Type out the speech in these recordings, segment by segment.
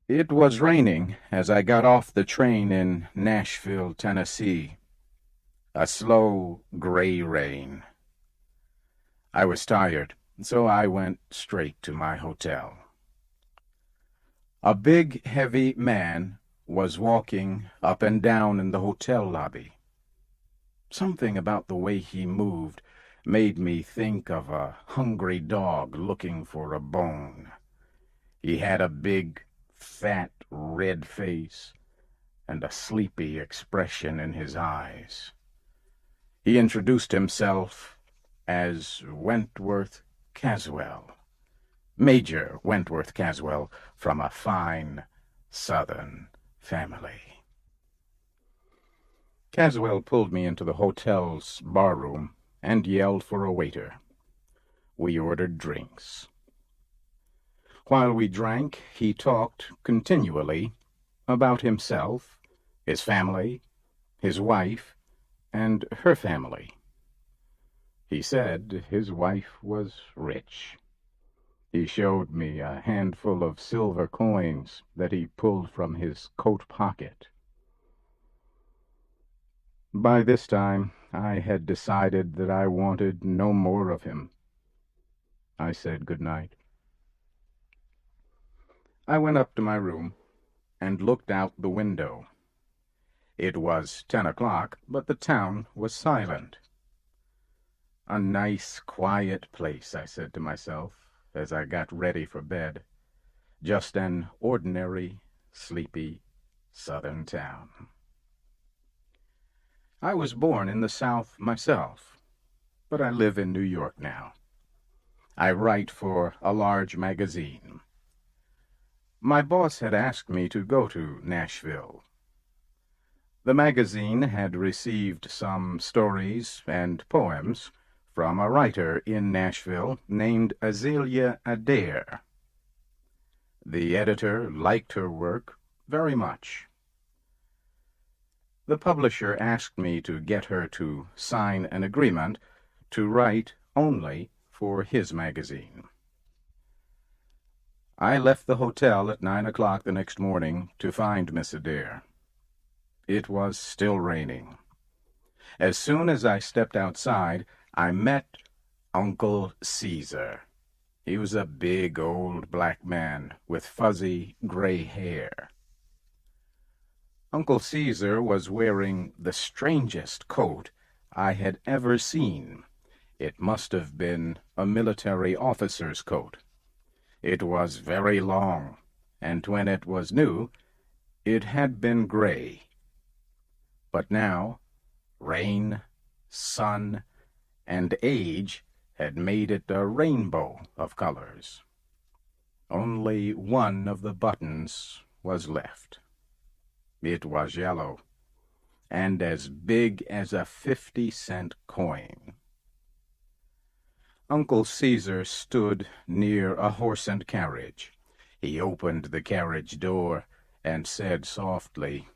It was raining as I got off the train in Nashville, Tennessee. A slow, gray rain. I was tired, so I went straight to my hotel. A big, heavy man was walking up and down in the hotel lobby. Something about the way he moved made me think of a hungry dog looking for a bone. He had a big, fat, red face and a sleepy expression in his eyes. He introduced himself as Wentworth Caswell, Major Wentworth Caswell, from a fine Southern family. Caswell pulled me into the hotel's barroom and yelled for a waiter. We ordered drinks. While we drank, he talked continually about himself, his family, his wife, and her family. He said his wife was rich. He showed me a handful of silver coins that he pulled from his coat pocket. By this time, I had decided that I wanted no more of him. I said good night. I went up to my room and looked out the window. It was 10 o'clock, but the town was silent. A nice, quiet place, I said to myself, as I got ready for bed. Just an ordinary, sleepy Southern town. I was born in the South myself, but I live in New York now. I write for a large magazine. My boss had asked me to go to Nashville. The magazine had received some stories and poems from a writer in Nashville named Adair. The editor liked her work very much. The publisher asked me to get her to sign an agreement to write only for his magazine. I left the hotel at 9 o'clock the next morning to find Miss Adair. It was still raining. As soon as I stepped outside, I met Uncle Caesar. He was a big old black man with fuzzy gray hair. Uncle Caesar was wearing the strangest coat I had ever seen. It must have been a military officer's coat. It was very long, and when it was new, it had been gray. But now, rain, sun, and age had made it a rainbow of colors. Only one of the buttons was left. It was yellow, and as big as a 50-cent coin. Uncle Caesar stood near a horse and carriage. He opened the carriage door and said softly,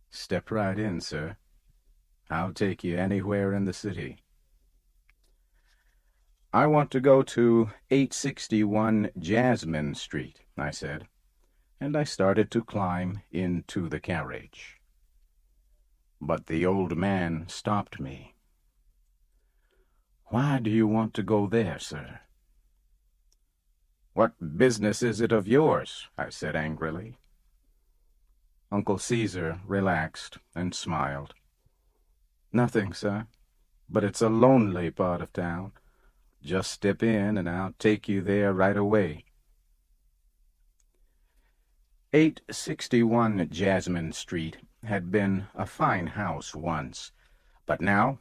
"Step right in, sir. I'll take you anywhere in the city." "I want to go to 861 Jasmine Street," I said, and I started to climb into the carriage. But the old man stopped me. "Why do you want to go there, sir?" "What business is it of yours?" I said angrily. Uncle Caesar relaxed and smiled. "Nothing, sir, but it's a lonely part of town. Just step in and I'll take you there right away." 861 Jasmine Street had been a fine house once, but now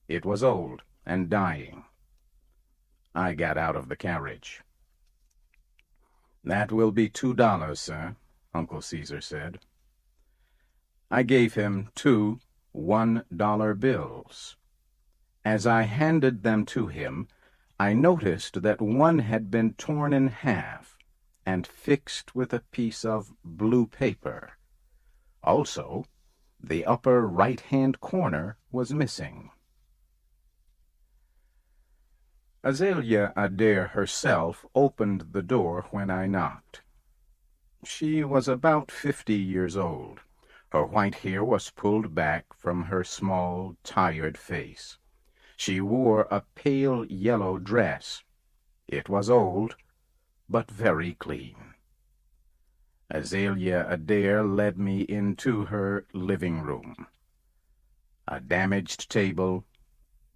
it was old and dying. I got out of the carriage. "That will be $2, sir," Uncle Caesar said. I gave him 2 $1 bills. As I handed them to him, I noticed that one had been torn in half and fixed with a piece of blue paper. Also, the upper right-hand corner was missing. Adair herself opened the door when I knocked. She was about 50 years old. Her white hair was pulled back from her small, tired face. She wore a pale yellow dress. It was old, but very clean. Azalea Adair led me into her living room. A damaged table,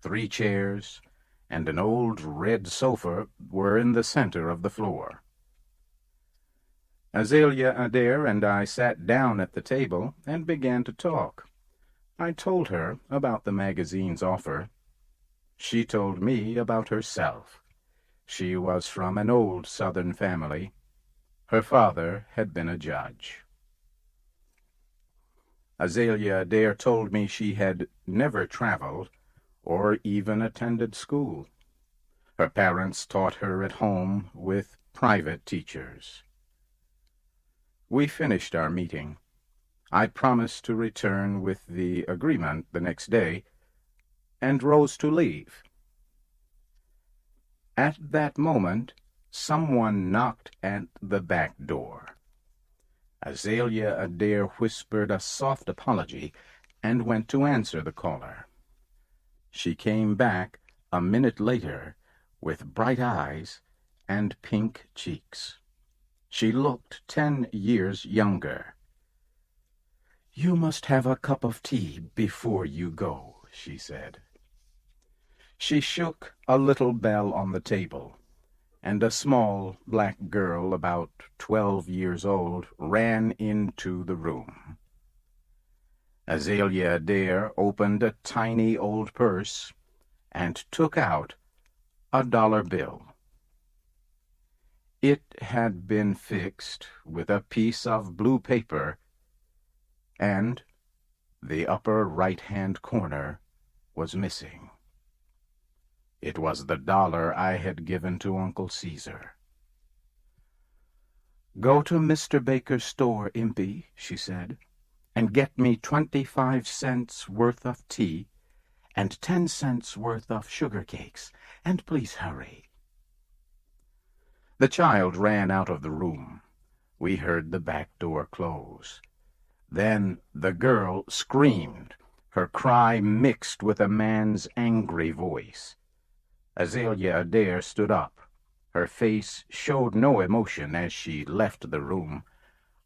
3 chairs, and an old red sofa were in the center of the floor. Azalea Adair and I sat down at the table and began to talk. I told her about the magazine's offer. She told me about herself. She was from an old Southern family. Her father had been a judge. Azalea Adair told me she had never traveled or even attended school. Her parents taught her at home with private teachers. We finished our meeting. I promised to return with the agreement the next day, and rose to leave. At that moment, someone knocked at the back door. Azalea Adair whispered a soft apology and went to answer the caller. She came back a minute later with bright eyes and pink cheeks. She looked 10 years younger. "You must have a cup of tea before you go," she said. She shook a little bell on the table, and a small black girl about 12 years old ran into the room. Azalea Adair opened a tiny old purse and took out a $1 bill. It had been fixed with a piece of blue paper, and the upper right-hand corner was missing. It was the $1 I had given to Uncle Caesar. "Go to Mr. Baker's store, Impey," she said, "and get me 25 cents worth of tea and 10 cents worth of sugar cakes, and please hurry." The child ran out of the room. We heard the back door close. Then the girl screamed, her cry mixed with a man's angry voice. Azalea Adair stood up. Her face showed no emotion as she left the room.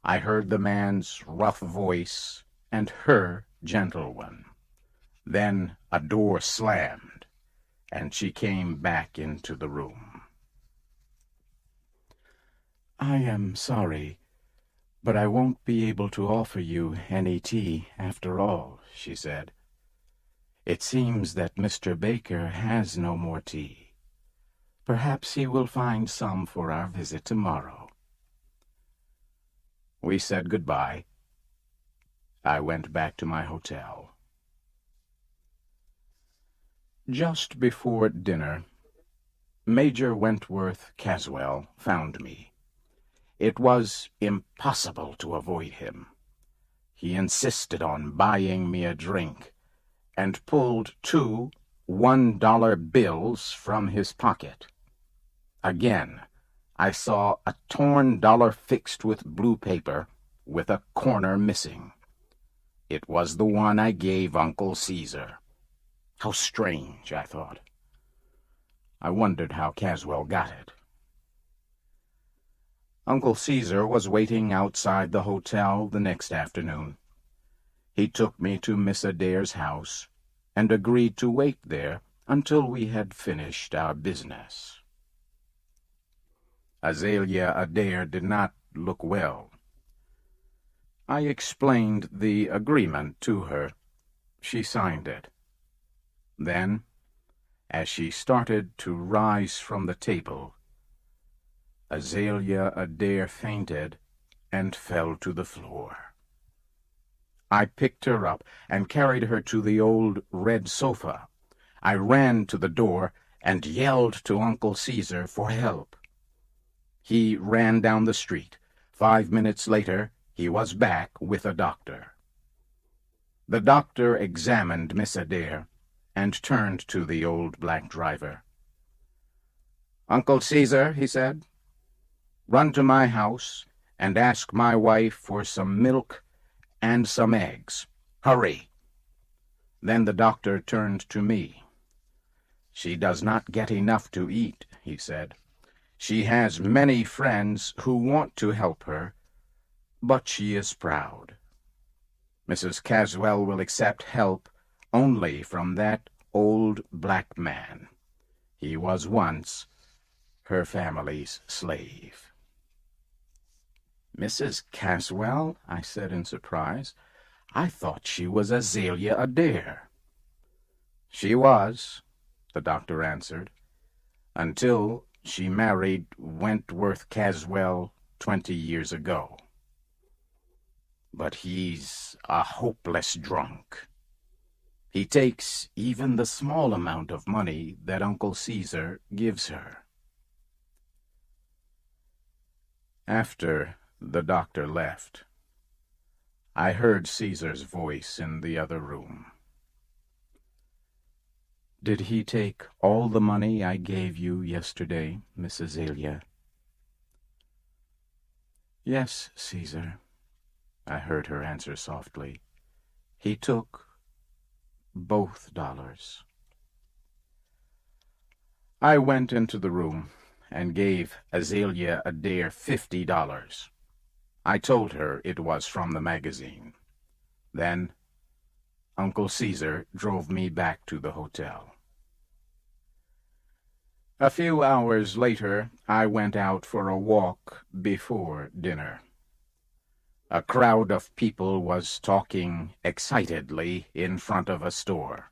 I heard the man's rough voice and her gentle one. Then a door slammed, and she came back into the room. "I am sorry, but I won't be able to offer you any tea after all," she said. "It seems that Mr. Baker has no more tea. Perhaps he will find some for our visit tomorrow." We said goodbye. I went back to my hotel. Just before dinner, Major Wentworth Caswell found me. It was impossible to avoid him. He insisted on buying me a drink, and pulled 2 $1 bills from his pocket. Again, I saw a torn dollar fixed with blue paper, with a corner missing. It was the one I gave Uncle Caesar. How strange, I thought. I wondered how Caswell got it. Uncle Caesar was waiting outside the hotel the next afternoon. He took me to Miss Adair's house and agreed to wait there until we had finished our business. Azalea Adair did not look well. I explained the agreement to her. She signed it. Then, as she started to rise from the table, Azalea Adair fainted and fell to the floor. I picked her up and carried her to the old red sofa. I ran to the door and yelled to Uncle Caesar for help. He ran down the street. 5 minutes later, he was back with a doctor. The doctor examined Miss Adair and turned to the old black driver. "Uncle Caesar," he said, "run to my house and ask my wife for some milk and some eggs. Hurry." Then the doctor turned to me. "She does not get enough to eat," he said. "She has many friends who want to help her, but she is proud. Mrs. Caswell will accept help only from that old black man. He was once her family's slave." "Mrs. Caswell?" I said in surprise. "I thought she was Azalea Adair." "She was," the doctor answered, "until she married Wentworth Caswell 20 years ago. But he's a hopeless drunk. He takes even the small amount of money that Uncle Caesar gives her." After the doctor left, I heard Caesar's voice in the other room. "Did he take all the money I gave you yesterday, Miss Azalea?" "Yes, Caesar," I heard her answer softly. "He took both dollars." I went into the room and gave Azalea Adair $50. I told her it was from the magazine. Then Uncle Caesar drove me back to the hotel. A few hours later, I went out for a walk before dinner. A crowd of people was talking excitedly in front of a store.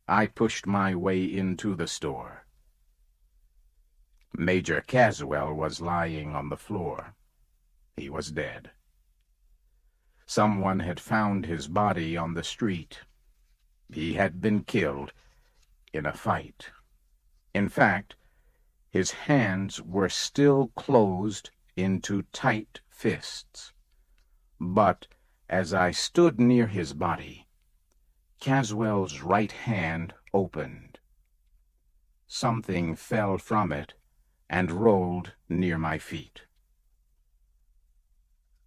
I pushed my way into the store. Major Caswell was lying on the floor. He was dead. Someone had found his body on the street. He had been killed in a fight. In fact, his hands were still closed into tight fists. But as I stood near his body, Caswell's right hand opened. Something fell from it and rolled near my feet.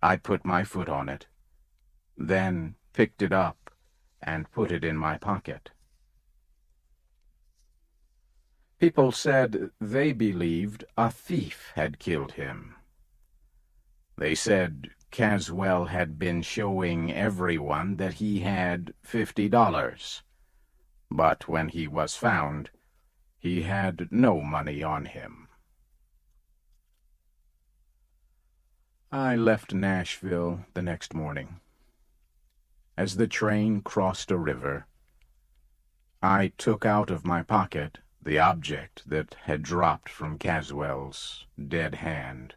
I put my foot on it, then picked it up and put it in my pocket. People said they believed a thief had killed him. They said Caswell had been showing everyone that he had $50, but when he was found, he had no money on him. I left Nashville the next morning. As the train crossed a river, I took out of my pocket the object that had dropped from Caswell's dead hand.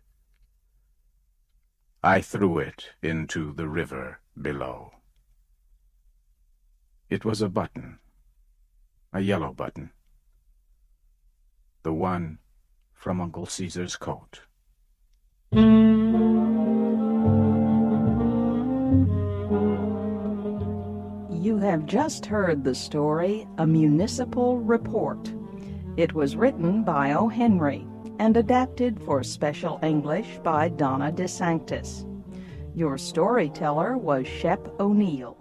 I threw it into the river below. It was a button, a yellow button, the one from Uncle Caesar's coat. You have just heard the story, A Municipal Report. It was written by O. Henry and adapted for Special English by Donna DeSanctis. Your storyteller was Shep O'Neill.